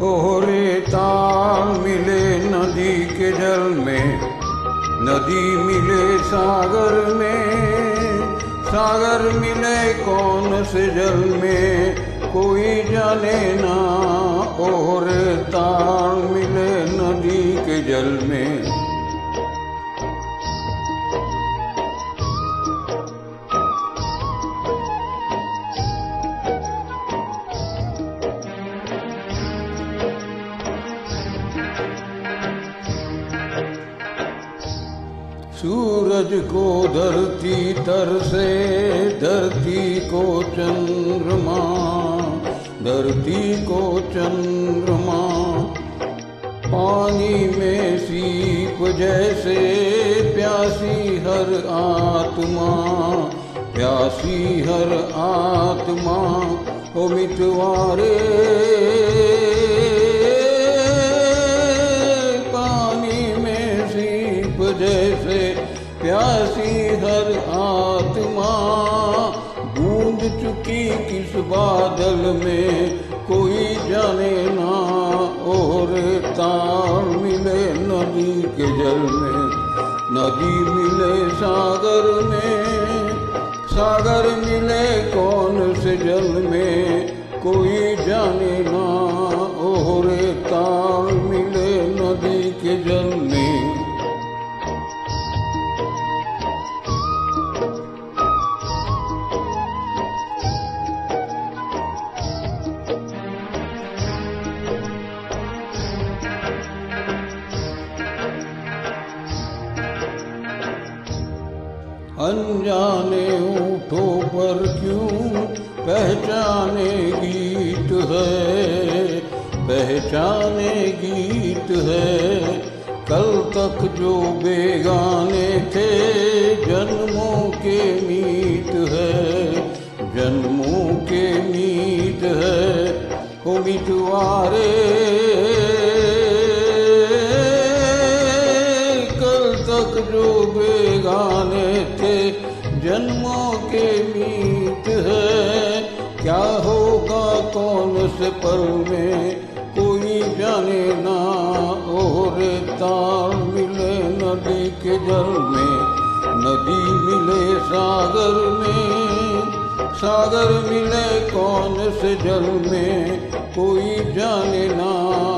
ओहरे ताल मिले नदी के जल में, नदी मिले सागर में, सागर मिले कौन से जल में कोई जाने ना। ओहरे ताल मिले नदी के जल में। सूरज को धरती तरसे, धरती को चंद्रमा, धरती को चंद्रमा। पानी में सीप जैसे प्यासी हर आत्मा, प्यासी हर आत्मा। ओ मितवारे जैसे प्यासी हर आत्मा। बूंद चुकी किस बादल में कोई जाने ना। और ताल मिले नदी के जल में, नदी मिले सागर में, सागर मिले कौन से जल में कोई जाने ना। और ताल मिले नदी के जल में। अनजाने ऊँटों पर क्यों पहचाने गीत है, पहचाने गीत है। कल तक जो बेगाने थे जन्मों के मीत है, जन्मों के मीत है। ओ मितवारे कल तक जो बेगाने थे जन्मों के मीत है। क्या होगा कौन से पल में कोई जाने ना। और ताल मिले नदी के जल में, नदी मिले सागर में, सागर मिले कौन से जल में कोई जाने ना।